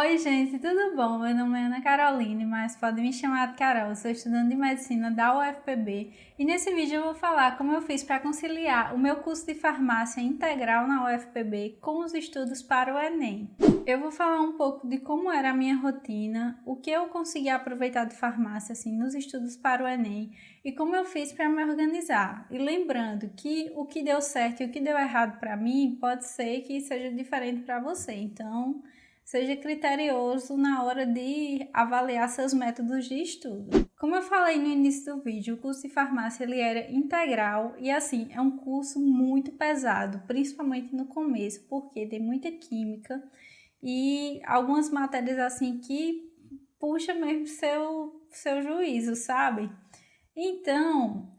Oi, gente, tudo bom? Meu nome é Ana Caroline, mas podem me chamar de Carol. Eu sou estudante de medicina da UFPB e nesse vídeo eu vou falar como eu fiz para conciliar o meu curso de farmácia integral na UFPB com os estudos para o Enem. Eu vou falar um pouco de como era a minha rotina, o que eu consegui aproveitar de farmácia assim nos estudos para o Enem e como eu fiz para me organizar. E lembrando que o que deu certo e o que deu errado para mim pode ser que seja diferente para você. Então, seja criterioso na hora de avaliar seus métodos de estudo. Como eu falei no início do vídeo, o curso de farmácia ele era integral e assim, é um curso muito pesado, principalmente no começo, porque tem muita química e algumas matérias assim que puxa mesmo seu juízo, sabe? Então,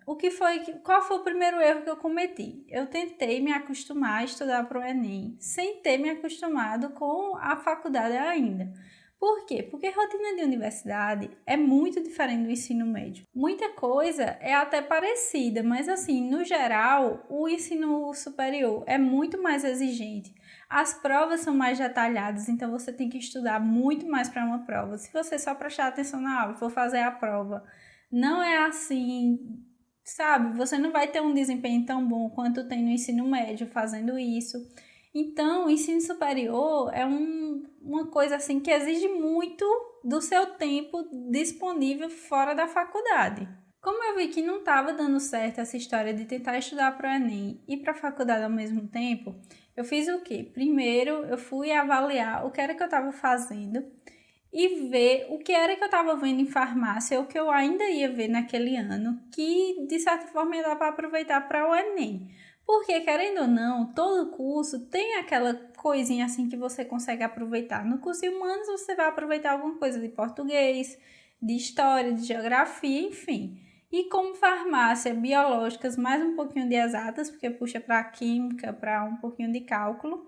qual foi o primeiro erro que eu cometi? Eu tentei me acostumar a estudar para o Enem, sem ter me acostumado com a faculdade ainda. Por quê? Porque a rotina de universidade é muito diferente do ensino médio. Muita coisa é até parecida, mas assim, no geral, o ensino superior é muito mais exigente. As provas são mais detalhadas, então você tem que estudar muito mais para uma prova. Se você só prestar atenção na aula e for fazer a prova, não é assim, sabe? Você não vai ter um desempenho tão bom quanto tem no ensino médio fazendo isso. Então, o ensino superior é uma coisa assim que exige muito do seu tempo disponível fora da faculdade. Como eu vi que não estava dando certo essa história de tentar estudar para o Enem e para a faculdade ao mesmo tempo, eu fiz o quê? Primeiro, eu fui avaliar o que era que eu estava fazendo e ver o que era que eu estava vendo em farmácia, o que eu ainda ia ver naquele ano, que de certa forma ia dar para aproveitar para o Enem. Porque, querendo ou não, todo curso tem aquela coisinha assim que você consegue aproveitar. No curso de humanos você vai aproveitar alguma coisa de português, de história, de geografia, enfim. E como farmácia, biológicas, mais um pouquinho de exatas, porque puxa para química, para um pouquinho de cálculo.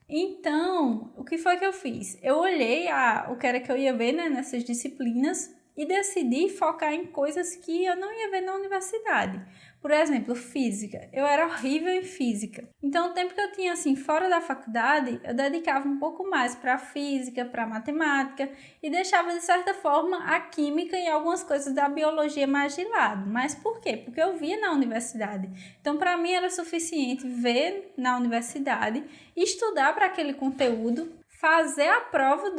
Então, o que foi que eu fiz? Eu olhei o que era que eu ia ver, né, nessas disciplinas e decidi focar em coisas que eu não ia ver na universidade. Por exemplo, física. Eu era horrível em física. Então, o tempo que eu tinha assim fora da faculdade, eu dedicava um pouco mais para física, para matemática e deixava de certa forma a química e algumas coisas da biologia mais de lado. Mas por quê? Porque eu via na universidade. Então, para mim era suficiente ver na universidade, estudar para aquele conteúdo, fazer a prova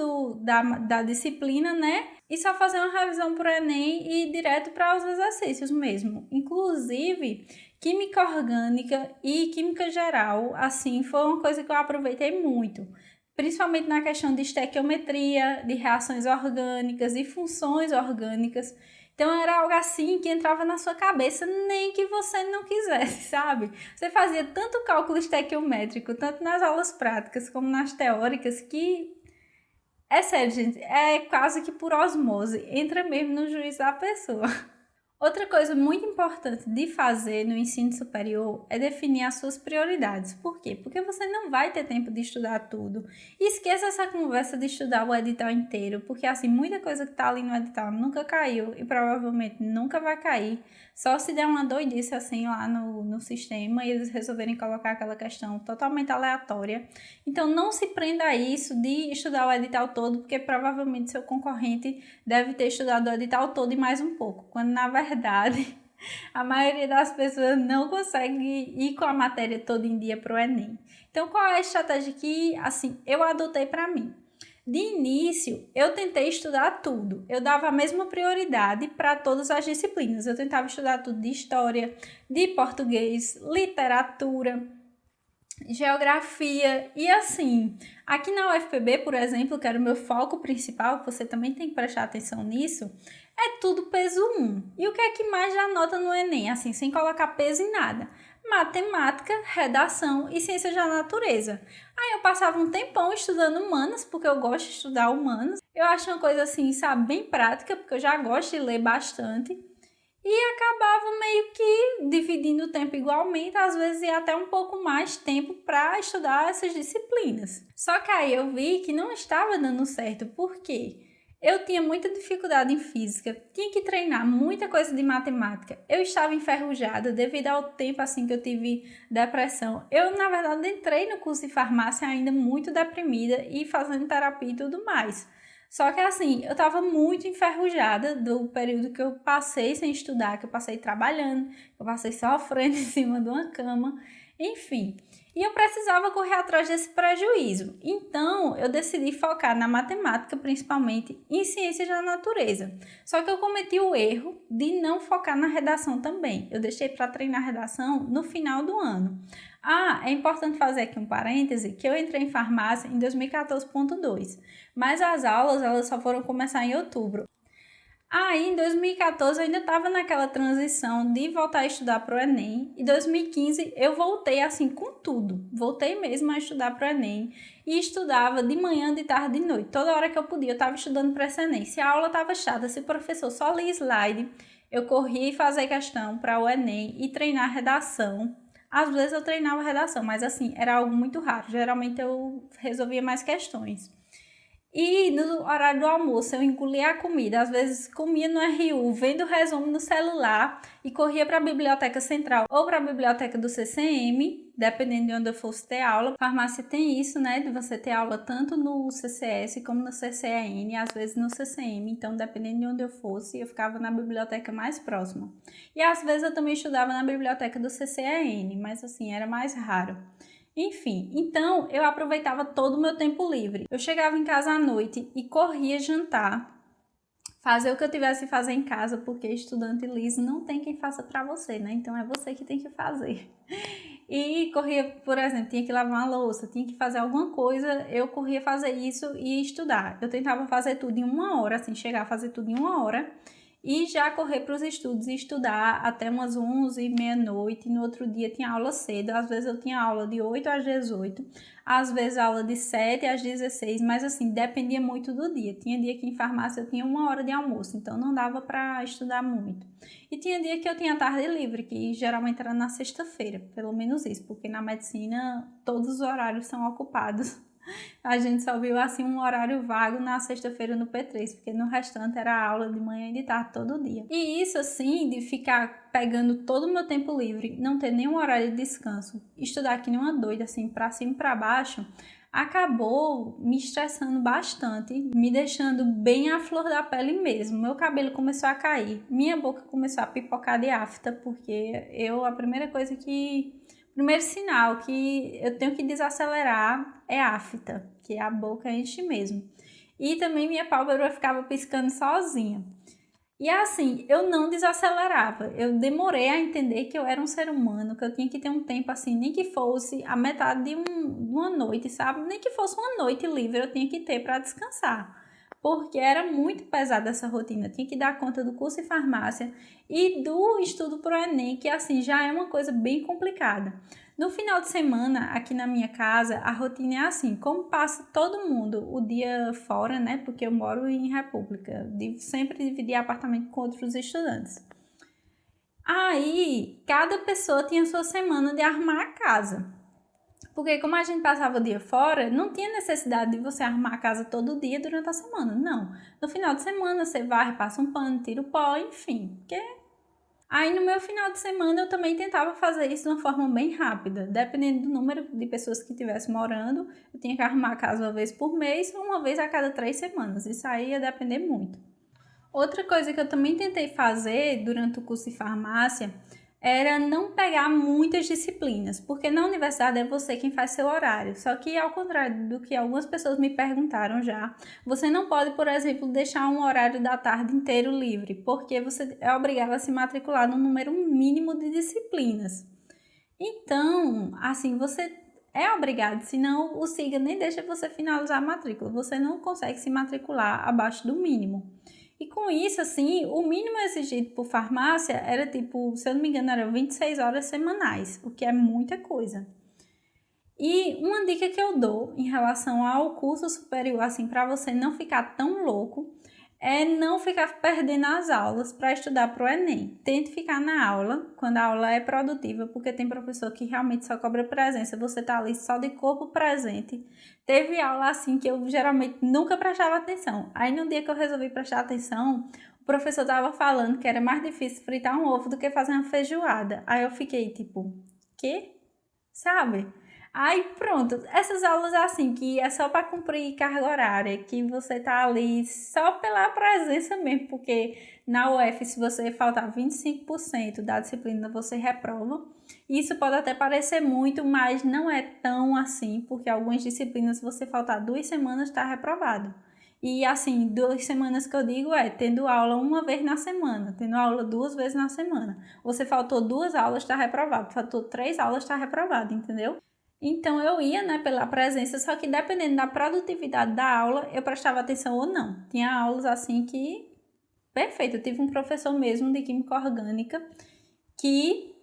da disciplina, né? E só fazer uma revisão para o Enem e ir direto para os exercícios mesmo. Inclusive, química orgânica e química geral, assim, foi uma coisa que eu aproveitei muito. Principalmente na questão de estequiometria, de reações orgânicas e funções orgânicas. Então era algo assim que entrava na sua cabeça, nem que você não quisesse, sabe? Você fazia tanto cálculo estequiométrico, tanto nas aulas práticas como nas teóricas, que é sério, gente, é quase que por osmose, entra mesmo no juízo da pessoa. Outra coisa muito importante de fazer no ensino superior é definir as suas prioridades. Por quê? Porque você não vai ter tempo de estudar tudo. E esqueça essa conversa de estudar o edital inteiro, porque assim, muita coisa que está ali no edital nunca caiu e provavelmente nunca vai cair. Só se der uma doidice assim lá no sistema e eles resolverem colocar aquela questão totalmente aleatória. Então não se prenda a isso de estudar o edital todo, porque provavelmente seu concorrente deve ter estudado o edital todo e mais um pouco, quando na verdade a maioria das pessoas não consegue ir com a matéria toda em dia para o Enem. Então, qual é a estratégia que assim eu adotei para mim? De início, eu tentei estudar tudo. Eu dava a mesma prioridade para todas as disciplinas. Eu tentava estudar tudo de história, de português, literatura, geografia e assim. Aqui na UFPB, por exemplo, que era o meu foco principal, você também tem que prestar atenção nisso, é tudo peso 1. E o que é que mais dá nota no Enem? Assim, sem colocar peso em nada. Matemática, redação e ciências da natureza. Aí eu passava um tempão estudando humanas, porque eu gosto de estudar humanas. Eu acho uma coisa assim, sabe, bem prática, porque eu já gosto de ler bastante. E acabava meio que dividindo o tempo igualmente, às vezes ia até um pouco mais tempo para estudar essas disciplinas. Só que aí eu vi que não estava dando certo, por quê? Eu tinha muita dificuldade em física, tinha que treinar muita coisa de matemática. Eu estava enferrujada devido ao tempo assim que eu tive depressão. Eu, na verdade, entrei no curso de farmácia ainda muito deprimida e fazendo terapia e tudo mais. Só que assim, eu estava muito enferrujada do período que eu passei sem estudar, que eu passei trabalhando, que eu passei sofrendo em cima de uma cama, enfim. E eu precisava correr atrás desse prejuízo. Então, eu decidi focar na matemática, principalmente, e em ciências da natureza. Só que eu cometi o erro de não focar na redação também. Eu deixei para treinar redação no final do ano. Ah, é importante fazer aqui um parêntese, que eu entrei em farmácia em 2014.2, mas as aulas elas só foram começar em outubro. Aí, em 2014, eu ainda estava naquela transição de voltar a estudar para o Enem. Em 2015, eu voltei assim com tudo. Voltei mesmo a estudar para o Enem. E estudava de manhã, de tarde, de noite. Toda hora que eu podia, eu estava estudando para esse Enem. Se a aula estava chata, se o professor só lia slide, eu corria e fazia questão para o Enem e treinar redação. Às vezes eu treinava redação, mas assim, era algo muito raro. Geralmente eu resolvia mais questões. E no horário do almoço eu engolia a comida, às vezes comia no RU, vendo o resumo no celular e corria para a biblioteca central ou para a biblioteca do CCM, dependendo de onde eu fosse ter aula. A farmácia tem isso, né, de você ter aula tanto no CCS como no CCAN, às vezes no CCM, então dependendo de onde eu fosse, eu ficava na biblioteca mais próxima. E às vezes eu também estudava na biblioteca do CCAN, mas assim, era mais raro. Enfim, então eu aproveitava todo o meu tempo livre. Eu chegava em casa à noite e corria jantar, fazer o que eu tivesse que fazer em casa, porque estudante liso não tem quem faça para você, né? Então é você que tem que fazer. E corria, por exemplo, tinha que lavar uma louça, tinha que fazer alguma coisa, eu corria fazer isso e estudar. Eu tentava fazer tudo em uma hora, assim, chegar a fazer tudo em uma hora e já correr para os estudos e estudar até umas 11, meia-noite. No outro dia tinha aula cedo, às vezes eu tinha aula de 8 às 18, às vezes aula de 7 às 16, mas assim, dependia muito do dia. Tinha dia que em farmácia eu tinha uma hora de almoço, então não dava para estudar muito. E tinha dia que eu tinha tarde livre, que geralmente era na sexta-feira, pelo menos isso, porque na medicina todos os horários são ocupados. A gente só viu assim um horário vago na sexta-feira no P3, porque no restante era aula de manhã e de tarde todo dia. E isso assim, de ficar pegando todo o meu tempo livre, não ter nenhum horário de descanso, estudar aqui numa doida assim, pra cima e pra baixo, acabou me estressando bastante, me deixando bem à flor da pele mesmo. Meu cabelo começou a cair, minha boca começou a pipocar de afta, porque a primeira coisa que... Primeiro sinal que eu tenho que desacelerar é afta, que a boca enche mesmo. E também minha pálpebra ficava piscando sozinha. E assim, eu não desacelerava. Eu demorei a entender que eu era um ser humano, que eu tinha que ter um tempo assim, nem que fosse a metade de uma noite, sabe? Nem que fosse uma noite livre eu tinha que ter para descansar. Porque era muito pesada essa rotina. Eu tinha que dar conta do curso de farmácia e do estudo para o Enem, que assim já é uma coisa bem complicada. No final de semana, aqui na minha casa, a rotina é assim, como passa todo mundo o dia fora, né? Porque eu moro em república, sempre dividir apartamento com outros estudantes. Aí, cada pessoa tinha sua semana de arrumar a casa. Porque como a gente passava o dia fora, não tinha necessidade de você arrumar a casa todo dia durante a semana, não. No final de semana, você varre, passa um pano, tira o pó, enfim. Porque... Aí no meu final de semana eu também tentava fazer isso de uma forma bem rápida. Dependendo do número de pessoas que estivesse morando, eu tinha que arrumar a casa uma vez por mês ou uma vez a cada 3 semanas. Isso aí ia depender muito. Outra coisa que eu também tentei fazer durante o curso de farmácia era não pegar muitas disciplinas, porque na universidade é você quem faz seu horário. Só que ao contrário do que algumas pessoas me perguntaram já, você não pode, por exemplo, deixar um horário da tarde inteiro livre, porque você é obrigado a se matricular no número mínimo de disciplinas. Então, assim, você é obrigado, senão o SIGA nem deixa você finalizar a matrícula. Você não consegue se matricular abaixo do mínimo. E com isso, assim, o mínimo exigido por farmácia era tipo, se eu não me engano, era 26 horas semanais, o que é muita coisa. E uma dica que eu dou em relação ao curso superior, assim, para você não ficar tão louco, é não ficar perdendo as aulas para estudar para o Enem. Tente ficar na aula, quando a aula é produtiva, porque tem professor que realmente só cobra presença, você tá ali só de corpo presente. Teve aula assim que eu geralmente nunca prestava atenção. Aí no dia que eu resolvi prestar atenção, o professor tava falando que era mais difícil fritar um ovo do que fazer uma feijoada. Aí eu fiquei tipo, quê? Sabe? Aí pronto, essas aulas assim, que é só para cumprir carga horária, que você tá ali só pela presença mesmo, porque na UF, se você faltar 25% da disciplina, você reprova. Isso pode até parecer muito, mas não é tão assim, porque algumas disciplinas, se você faltar 2 semanas, está reprovado. E assim, 2 semanas que eu digo é tendo aula uma vez na semana, tendo aula 2 vezes na semana. Você faltou 2 aulas, está reprovado. Faltou 3 aulas, está reprovado, entendeu? Então eu ia, né, pela presença, só que dependendo da produtividade da aula, eu prestava atenção ou não. Tinha aulas assim que, perfeito, eu tive um professor mesmo de química orgânica que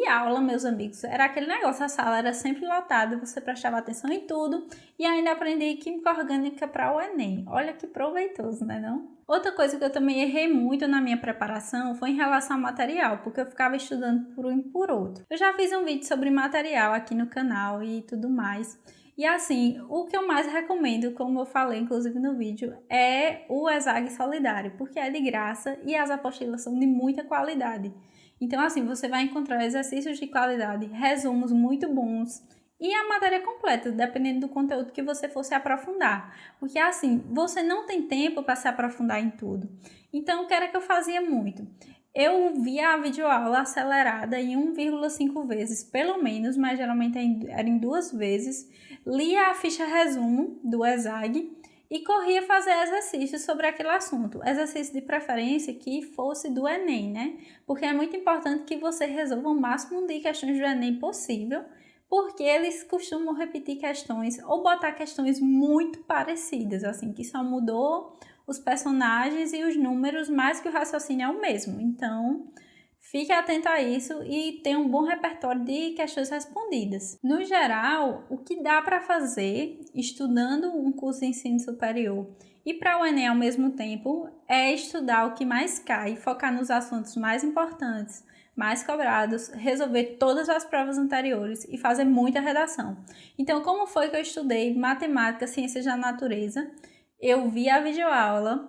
aula, meus amigos. Era aquele negócio, a sala era sempre lotada, você prestava atenção em tudo e ainda aprendi química orgânica para o Enem. Olha que proveitoso, né não? Outra coisa que eu também errei muito na minha preparação foi em relação ao material, porque eu ficava estudando por um e por outro. Eu já fiz um vídeo sobre material aqui no canal e tudo mais. E assim, o que eu mais recomendo, como eu falei inclusive no vídeo, é o ESAG Solidário, porque é de graça e as apostilas são de muita qualidade. Então, assim, você vai encontrar exercícios de qualidade, resumos muito bons e a matéria completa, dependendo do conteúdo que você for se aprofundar. Porque, assim, você não tem tempo para se aprofundar em tudo. Então, o que era que eu fazia muito? Eu via a videoaula acelerada em 1,5 vezes, pelo menos, mas geralmente era em 2 vezes. Lia a ficha resumo do ESAG e corria fazer exercícios sobre aquele assunto. Exercício de preferência que fosse do Enem, né? Porque é muito importante que você resolva o máximo de questões do Enem possível, porque eles costumam repetir questões ou botar questões muito parecidas, assim, que só mudou os personagens e os números, mas que o raciocínio é o mesmo. Então, fique atento a isso e tenha um bom repertório de questões respondidas. No geral, o que dá para fazer estudando um curso de ensino superior e para o Enem ao mesmo tempo é estudar o que mais cai, focar nos assuntos mais importantes, mais cobrados, resolver todas as provas anteriores e fazer muita redação. Então, como foi que eu estudei matemática, ciências da natureza? Eu vi a videoaula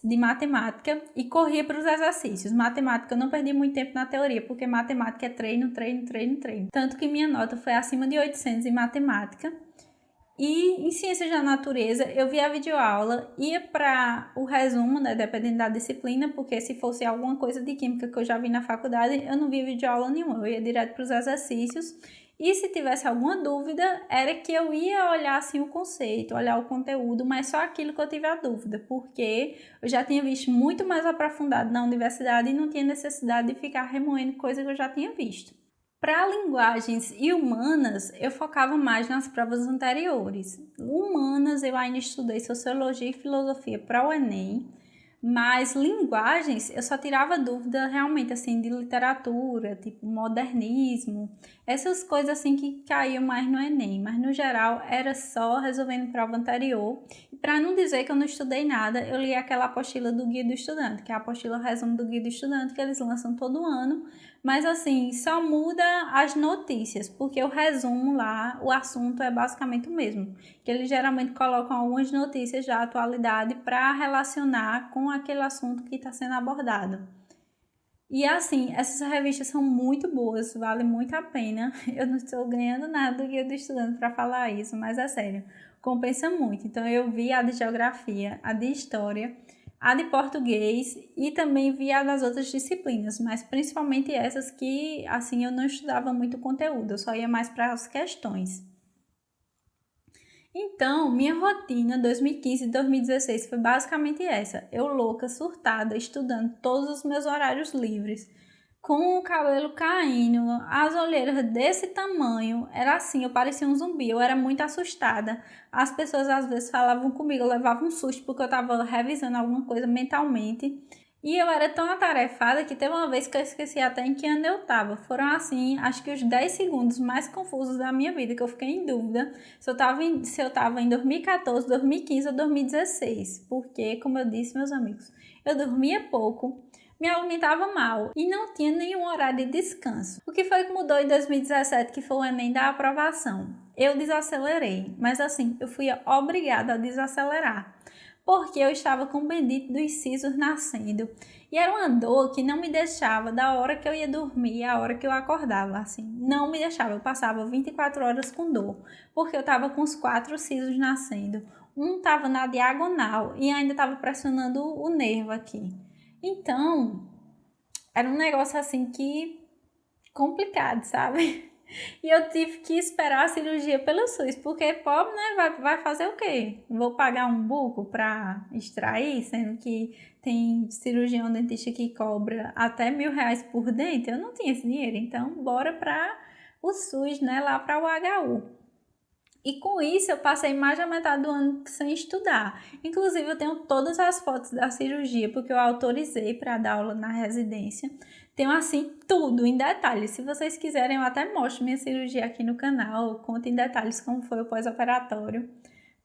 de matemática e corria para os exercícios. Matemática eu não perdi muito tempo na teoria, porque matemática é treino, treino, treino, treino. Tanto que minha nota foi acima de 800 em matemática. E em ciências da natureza, eu vi a videoaula, ia para o resumo, né, dependendo da disciplina, porque se fosse alguma coisa de química que eu já vi na faculdade, eu não via videoaula nenhuma, eu ia direto para os exercícios. E se tivesse alguma dúvida, era que eu ia olhar assim o conceito, olhar o conteúdo, mas só aquilo que eu tive a dúvida, porque eu já tinha visto muito mais aprofundado na universidade e não tinha necessidade de ficar remoendo coisa que eu já tinha visto. Para linguagens e humanas, eu focava mais nas provas anteriores. Humanas, eu ainda estudei Sociologia e Filosofia para o Enem, mas linguagens, eu só tirava dúvida realmente assim de literatura, tipo modernismo, essas coisas assim que caíam mais no Enem, mas no geral era só resolvendo prova anterior. E para não dizer que eu não estudei nada, eu li aquela apostila do Guia do Estudante, que é a apostila resumo do Guia do Estudante que eles lançam todo ano, mas assim, só muda as notícias, porque o resumo lá, o assunto é basicamente o mesmo, que eles geralmente colocam algumas notícias da atualidade para relacionar com aquele assunto que está sendo abordado. E assim, essas revistas são muito boas, vale muito a pena. Eu não estou ganhando nada do Guia do Estudante para falar isso, mas é sério, compensa muito. Então eu vi a de Geografia, a de História, a de Português e também vi a das outras disciplinas, mas principalmente essas que, assim, eu não estudava muito conteúdo, eu só ia mais para as questões. Então, minha rotina 2015 e 2016 foi basicamente essa. Eu louca, surtada, estudando todos os meus horários livres, com o cabelo caindo, as olheiras desse tamanho. Era assim, eu parecia um zumbi, eu era muito assustada. As pessoas às vezes falavam comigo, eu levava um susto porque eu estava revisando alguma coisa mentalmente. E eu era tão atarefada que teve uma vez que eu esqueci até em que ano eu tava. Foram assim, acho que os 10 segundos mais confusos da minha vida, que eu fiquei em dúvida se eu tava em 2014, 2015 ou 2016. Porque, como eu disse, meus amigos, eu dormia pouco, me alimentava mal e não tinha nenhum horário de descanso. O que foi que mudou em 2017, que foi o Enem da aprovação? Eu desacelerei, mas assim, eu fui obrigada a desacelerar, porque eu estava com o bendito dos sisos nascendo. E era uma dor que não me deixava, da hora que eu ia dormir à hora que eu acordava, assim, não me deixava. Eu passava 24 horas com dor, porque eu estava com os 4 sisos nascendo. Um estava na diagonal e ainda estava pressionando o nervo aqui. Então, era um negócio assim que complicado, sabe? E eu tive que esperar a cirurgia pelo SUS, porque pobre, né, vai fazer o quê? Vou pagar um buco para extrair, sendo que tem cirurgião dentista que cobra até R$ 1.000 por dente. Eu não tinha esse dinheiro, então bora para o SUS, né, lá para o HU. E com isso eu passei mais da metade do ano sem estudar. Inclusive eu tenho todas as fotos da cirurgia, porque eu autorizei para dar aula na residência. Tenho assim tudo em detalhes. Se vocês quiserem eu até mostro minha cirurgia aqui no canal, conto em detalhes como foi o pós-operatório.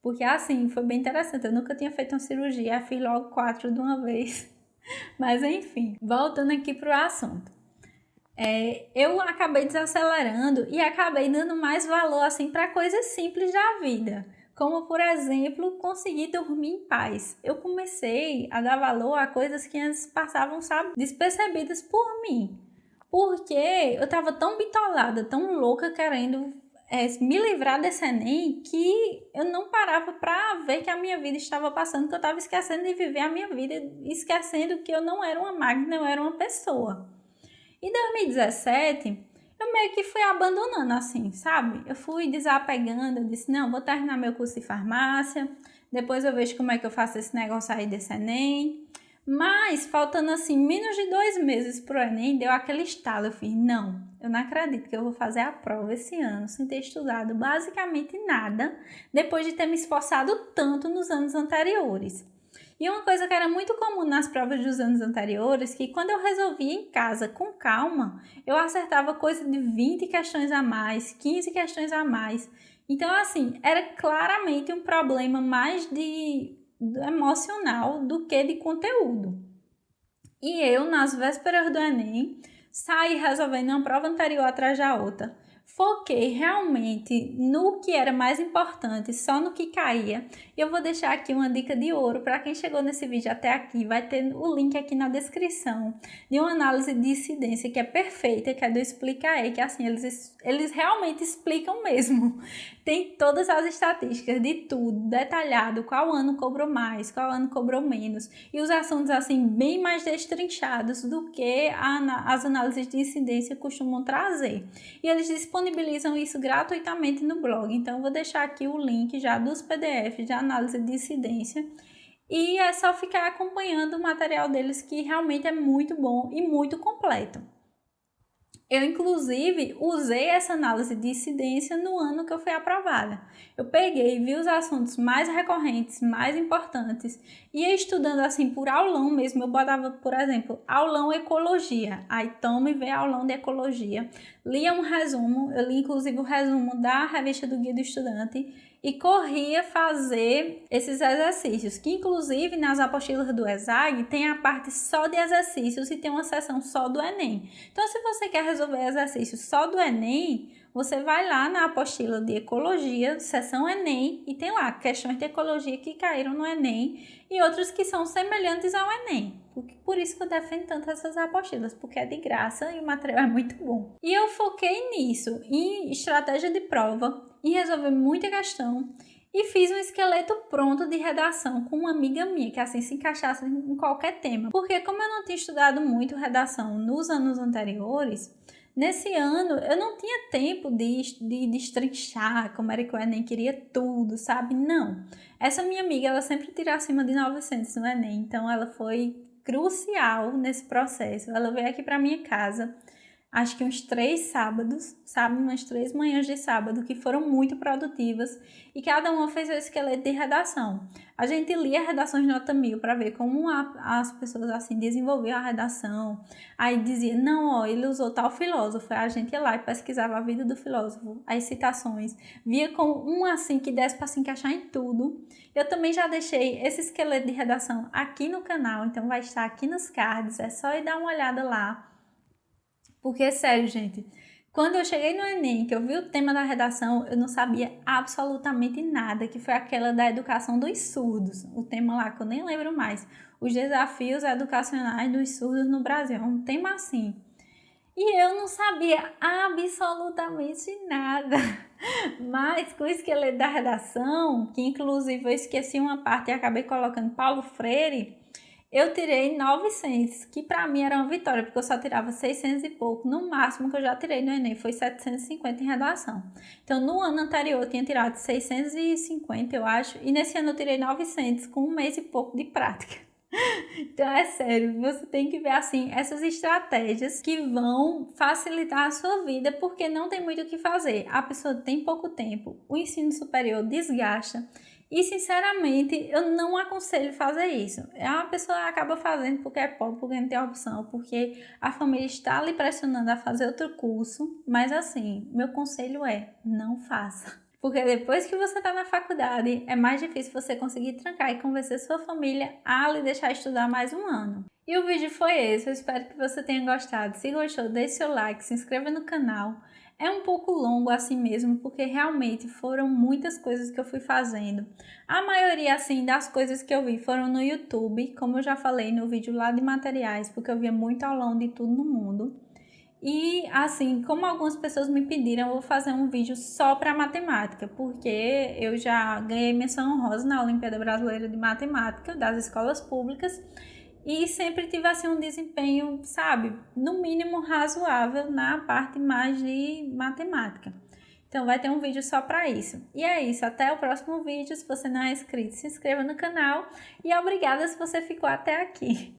Porque assim, foi bem interessante. Eu nunca tinha feito uma cirurgia, fiz logo 4 de uma vez. Mas enfim, voltando aqui para o assunto. Eu acabei desacelerando e acabei dando mais valor assim para coisas simples da vida, como por exemplo conseguir dormir em paz. Eu comecei a dar valor a coisas que antes passavam, sabe, despercebidas por mim, porque eu estava tão bitolada, tão louca querendo me livrar desse Enem, que eu não parava para ver que a minha vida estava passando, que eu estava esquecendo de viver a minha vida, esquecendo que eu não era uma máquina, eu era uma pessoa. Em 2017, eu meio que fui abandonando assim, sabe? Eu fui desapegando, eu disse, não, vou terminar meu curso de farmácia, depois eu vejo como é que eu faço esse negócio aí desse Enem. Mas, faltando assim, menos de 2 meses pro Enem, deu aquele estalo, eu fiz, não, eu não acredito que eu vou fazer a prova esse ano, sem ter estudado basicamente nada, depois de ter me esforçado tanto nos anos anteriores. E uma coisa que era muito comum nas provas dos anos anteriores, que quando eu resolvia em casa com calma, eu acertava coisa de 20 questões a mais, 15 questões a mais. Então, assim, era claramente um problema mais emocional do que de conteúdo. E eu, nas vésperas do Enem, saí resolvendo uma prova anterior atrás da outra. Foquei realmente no que era mais importante, só no que caía. E eu vou deixar aqui uma dica de ouro para quem chegou nesse vídeo até aqui. Vai ter o link aqui na descrição de uma análise de incidência que é perfeita, que é do Explica aí, que assim, eles realmente explicam mesmo. Tem todas as estatísticas de tudo, detalhado, qual ano cobrou mais, qual ano cobrou menos. E os assuntos assim, bem mais destrinchados do que as análises de incidência costumam trazer. E eles disponibilizam isso gratuitamente no blog. Então, eu vou deixar aqui o link já dos PDFs de análise de incidência. E é só ficar acompanhando o material deles, que realmente é muito bom e muito completo. Eu, inclusive, usei essa análise de incidência no ano que eu fui aprovada. Eu peguei e vi os assuntos mais recorrentes, mais importantes, ia estudando assim por aulão mesmo. Eu botava, por exemplo, aulão ecologia. Aí toma e vê aulão de ecologia. Lia um resumo, eu li inclusive o resumo da revista do Guia do Estudante e corria fazer esses exercícios, que inclusive nas apostilas do ESAG tem a parte só de exercícios e tem uma seção só do Enem. Então, se você quer resolver exercícios só do Enem, você vai lá na apostila de ecologia, seção Enem, e tem lá questões de ecologia que caíram no Enem e outras que são semelhantes ao Enem. Por isso que eu defendo tanto essas apostilas, porque é de graça e o material é muito bom. E eu foquei nisso, em estratégia de prova, em resolver muita questão, e fiz um esqueleto pronto de redação com uma amiga minha, que assim se encaixasse em qualquer tema. Porque como eu não tinha estudado muito redação nos anos anteriores, nesse ano eu não tinha tempo de destrinchar como era que o Enem queria tudo, sabe? Não. Essa minha amiga, ela sempre tira acima de 900 no Enem, então ela foi crucial nesse processo. Ela veio aqui para minha casa, acho que uns 3 sábados, sabe? Umas 3 manhãs de sábado que foram muito produtivas e cada uma fez o esqueleto de redação. A gente lia redações de nota 1000 para ver como as pessoas assim desenvolviam a redação. Aí dizia, não, ó, ele usou tal filósofo. Aí a gente ia lá e pesquisava a vida do filósofo, as citações, via com um assim que desse para se encaixar em tudo. Eu também já deixei esse esqueleto de redação aqui no canal, então vai estar aqui nos cards, é só ir dar uma olhada lá. Porque, sério, gente, quando eu cheguei no Enem, que eu vi o tema da redação, eu não sabia absolutamente nada, que foi aquela da educação dos surdos, o tema lá que eu nem lembro mais, os desafios educacionais dos surdos no Brasil, é um tema assim. E eu não sabia absolutamente nada. Mas com o esqueleto da redação, que inclusive eu esqueci uma parte e acabei colocando Paulo Freire, eu tirei 900, que para mim era uma vitória, porque eu só tirava 600 e pouco. No máximo que eu já tirei no Enem foi 750 em redação. Então, no ano anterior eu tinha tirado 650, eu acho, e nesse ano eu tirei 900, com um mês e pouco de prática. Então, é sério, você tem que ver, assim, essas estratégias que vão facilitar a sua vida, porque não tem muito o que fazer. A pessoa tem pouco tempo, o ensino superior desgasta, e, sinceramente, eu não aconselho fazer isso. A pessoa acaba fazendo porque é pobre, porque não tem opção, porque a família está lhe pressionando a fazer outro curso, mas, assim, meu conselho é, não faça. Porque depois que você está na faculdade, é mais difícil você conseguir trancar e convencer sua família a lhe deixar estudar mais um ano. E o vídeo foi esse, eu espero que você tenha gostado. Se gostou, deixe seu like, se inscreva no canal. É um pouco longo assim mesmo, porque realmente foram muitas coisas que eu fui fazendo. A maioria, assim, das coisas que eu vi foram no YouTube, como eu já falei no vídeo lá de materiais, porque eu via muito aulão de tudo no mundo. E assim, como algumas pessoas me pediram, eu vou fazer um vídeo só para matemática, porque eu já ganhei menção honrosa na Olimpíada Brasileira de Matemática das escolas públicas e sempre tive assim um desempenho, sabe, no mínimo razoável na parte mais de matemática. Então vai ter um vídeo só para isso. E é isso, até o próximo vídeo. Se você não é inscrito, se inscreva no canal e obrigada se você ficou até aqui.